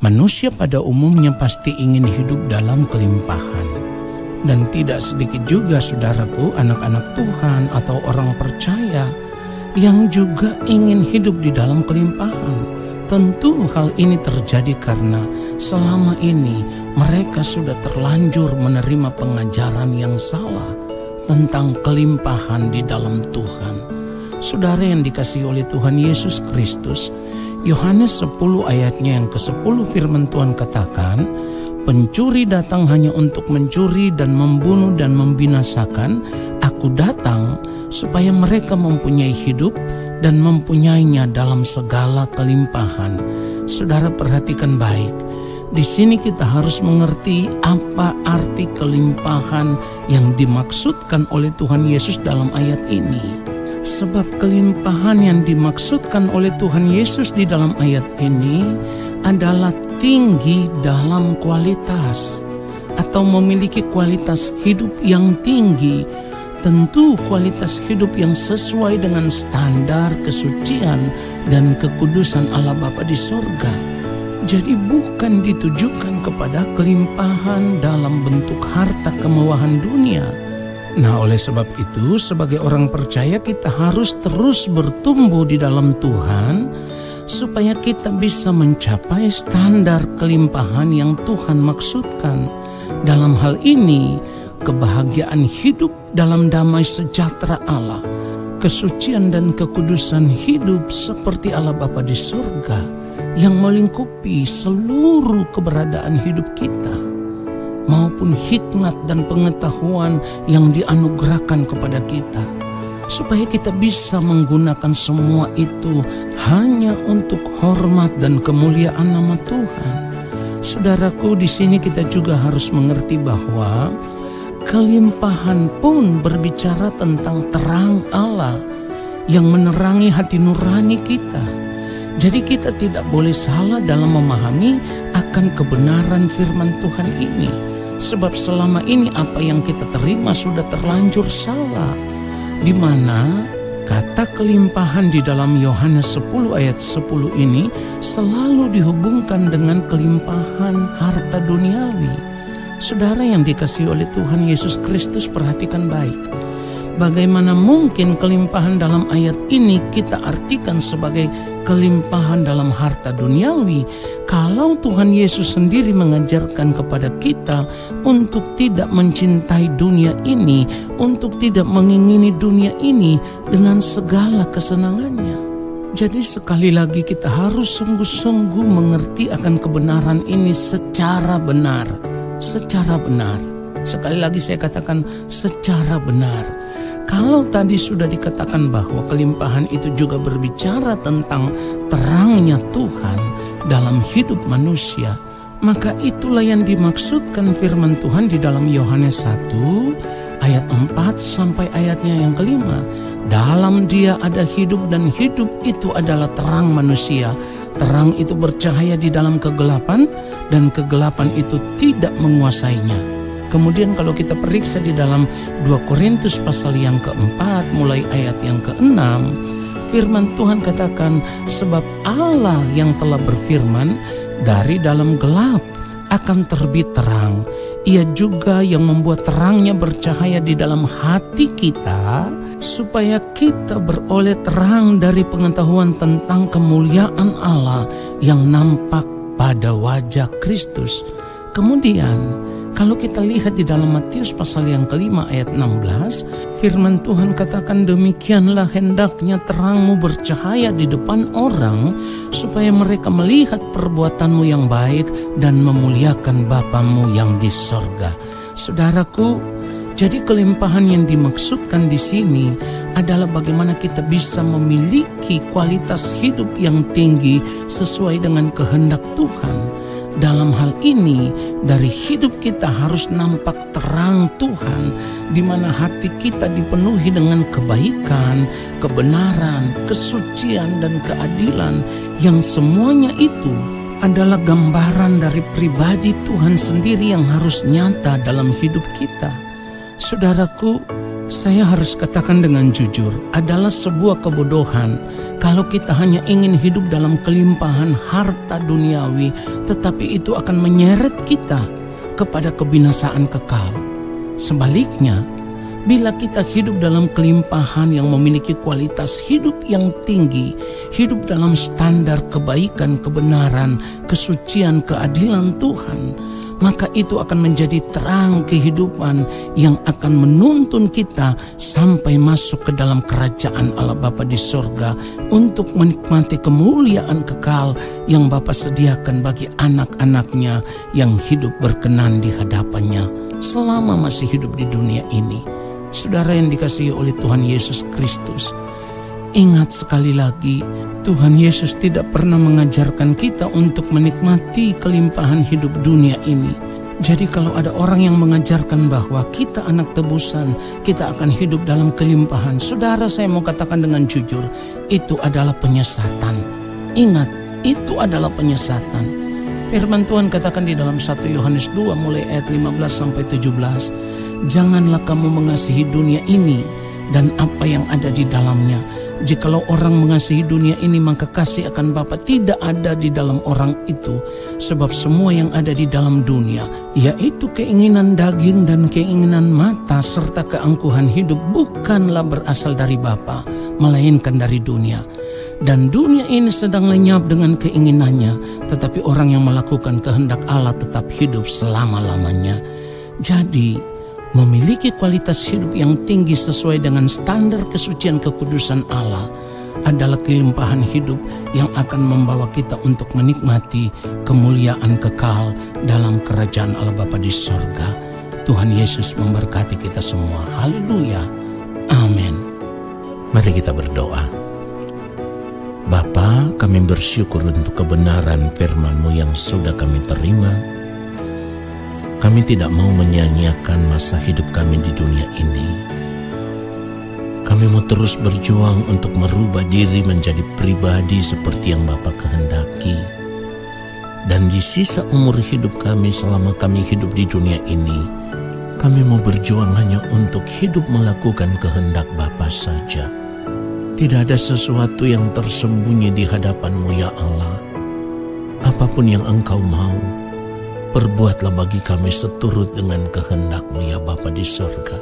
Manusia pada umumnya pasti ingin hidup dalam kelimpahan. Dan tidak sedikit juga saudaraku, anak-anak Tuhan atau orang percaya yang juga ingin hidup di dalam kelimpahan. Tentu hal ini terjadi karena selama ini mereka sudah terlanjur menerima pengajaran yang salah tentang kelimpahan di dalam Tuhan. Saudara yang dikasihi oleh Tuhan Yesus Kristus, Yohanes 10 ayatnya yang ke-10 firman Tuhan katakan, pencuri datang hanya untuk mencuri dan membunuh dan membinasakan. Aku datang supaya mereka mempunyai hidup dan mempunyainya dalam segala kelimpahan. Saudara perhatikan baik. Di sini kita harus mengerti apa arti kelimpahan yang dimaksudkan oleh Tuhan Yesus dalam ayat ini. Sebab kelimpahan yang dimaksudkan oleh Tuhan Yesus di dalam ayat ini adalah tinggi dalam kualitas atau memiliki kualitas hidup yang tinggi. Tentu kualitas hidup yang sesuai dengan standar kesucian dan kekudusan Allah Bapa di surga. Jadi bukan ditujukan kepada kelimpahan dalam bentuk harta kemewahan dunia. Nah, oleh sebab itu sebagai orang percaya kita harus terus bertumbuh di dalam Tuhan supaya kita bisa mencapai standar kelimpahan yang Tuhan maksudkan. Dalam hal ini, kebahagiaan hidup dalam damai sejahtera Allah, kesucian dan kekudusan hidup seperti Allah Bapa di surga yang melingkupi seluruh keberadaan hidup kita, maupun hikmat dan pengetahuan yang dianugerahkan kepada kita, supaya kita bisa menggunakan semua itu hanya untuk hormat dan kemuliaan nama Tuhan. Saudaraku, di sini kita juga harus mengerti bahwa kelimpahan pun berbicara tentang terang Allah yang menerangi hati nurani kita. Jadi kita tidak boleh salah dalam memahami akan kebenaran firman Tuhan ini. Sebab selama ini apa yang kita terima sudah terlanjur salah. Di mana kata kelimpahan di dalam Yohanes 10 ayat 10 ini selalu dihubungkan dengan kelimpahan harta duniawi. Saudara yang dikasihi oleh Tuhan Yesus Kristus, perhatikan baik. Bagaimana mungkin kelimpahan dalam ayat ini kita artikan sebagai kelimpahan dalam harta duniawi kalau Tuhan Yesus sendiri mengajarkan kepada kita untuk tidak mencintai dunia ini, untuk tidak mengingini dunia ini dengan segala kesenangannya. Jadi sekali lagi kita harus sungguh-sungguh mengerti akan kebenaran ini secara benar. Secara benar. Sekali lagi saya katakan secara benar. Kalau tadi sudah dikatakan bahwa kelimpahan itu juga berbicara tentang terangnya Tuhan dalam hidup manusia, maka itulah yang dimaksudkan firman Tuhan di dalam Yohanes 1 ayat 4 sampai ayatnya yang kelima. Dalam Dia ada hidup dan hidup itu adalah terang manusia. Terang itu bercahaya di dalam kegelapan dan kegelapan itu tidak menguasainya. Kemudian kalau kita periksa di dalam 2 Korintus pasal yang keempat mulai ayat yang ke-6, firman Tuhan katakan, sebab Allah yang telah berfirman, dari dalam gelap akan terbit terang. Ia juga yang membuat terangnya bercahaya di dalam hati kita, supaya kita beroleh terang dari pengetahuan tentang kemuliaan Allah yang nampak pada wajah Kristus. Kemudian kalau kita lihat di dalam Matius pasal yang kelima ayat 16, firman Tuhan katakan, demikianlah hendaknya terangmu bercahaya di depan orang, supaya mereka melihat perbuatanmu yang baik dan memuliakan Bapamu yang di sorga. Saudaraku, jadi kelimpahan yang dimaksudkan di sini adalah bagaimana kita bisa memiliki kualitas hidup yang tinggi sesuai dengan kehendak Tuhan. Dalam hal ini, dari hidup kita harus nampak terang Tuhan, di mana hati kita dipenuhi dengan kebaikan, kebenaran, kesucian, dan keadilan, yang semuanya itu adalah gambaran dari pribadi Tuhan sendiri yang harus nyata dalam hidup kita. Saudaraku, Saya harus katakan dengan jujur, adalah sebuah kebodohan kalau kita hanya ingin hidup dalam kelimpahan harta duniawi, tetapi itu akan menyeret kita kepada kebinasaan kekal. Sebaliknya, bila kita hidup dalam kelimpahan yang memiliki kualitas hidup yang tinggi, hidup dalam standar kebaikan, kebenaran, kesucian, keadilan Tuhan, maka itu akan menjadi terang kehidupan yang akan menuntun kita sampai masuk ke dalam kerajaan Allah Bapa di sorga untuk menikmati kemuliaan kekal yang Bapa sediakan bagi anak-anaknya yang hidup berkenan di hadapannya selama masih hidup di dunia ini. Saudara yang dikasihi oleh Tuhan Yesus Kristus, ingat sekali lagi, Tuhan Yesus tidak pernah mengajarkan kita untuk menikmati kelimpahan hidup dunia ini. Jadi kalau ada orang yang mengajarkan bahwa kita anak tebusan, kita akan hidup dalam kelimpahan, saudara, saya mau katakan dengan jujur, itu adalah penyesatan. Ingat, itu adalah penyesatan. Firman Tuhan katakan di dalam 1 Yohanes 2 mulai ayat 15-17, janganlah kamu mengasihi dunia ini dan apa yang ada di dalamnya. Jikalau orang mengasihi dunia ini, maka kasih akan Bapa tidak ada di dalam orang itu. Sebab semua yang ada di dalam dunia, yaitu keinginan daging dan keinginan mata serta keangkuhan hidup, bukanlah berasal dari Bapa, melainkan dari dunia. Dan dunia ini sedang lenyap dengan keinginannya, tetapi orang yang melakukan kehendak Allah tetap hidup selama-lamanya. Jadi, memiliki kualitas hidup yang tinggi sesuai dengan standar kesucian kekudusan Allah adalah kelimpahan hidup yang akan membawa kita untuk menikmati kemuliaan kekal dalam kerajaan Allah Bapa di sorga. Tuhan Yesus memberkati kita semua. Haleluya. Amin. Mari kita berdoa. Bapa, kami bersyukur untuk kebenaran firman-Mu yang sudah kami terima. Kami tidak mau menyanyiakan masa hidup kami di dunia ini. Kami mau terus berjuang untuk merubah diri menjadi pribadi seperti yang Bapa kehendaki. Dan di sisa umur hidup kami selama kami hidup di dunia ini, kami mau berjuang hanya untuk hidup melakukan kehendak Bapa saja. Tidak ada sesuatu yang tersembunyi di hadapan-Mu ya Allah. Apapun yang Engkau mau, perbuatlah bagi kami seturut dengan kehendak-Mu ya Bapa di sorga.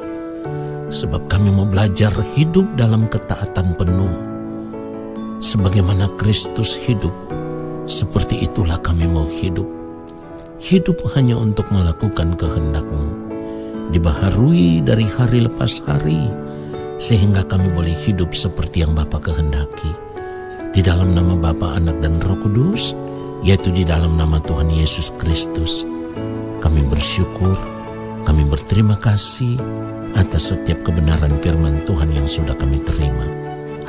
Sebab kami mau belajar hidup dalam ketaatan penuh. Sebagaimana Kristus hidup, seperti itulah kami mau hidup. Hidup hanya untuk melakukan kehendak-Mu, dibaharui dari hari lepas hari, sehingga kami boleh hidup seperti yang Bapa kehendaki. Di dalam nama Bapa, Anak, dan Roh Kudus, yaitu di dalam nama Tuhan Yesus Kristus, kami bersyukur, kami berterima kasih atas setiap kebenaran firman Tuhan yang sudah kami terima.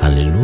Haleluya.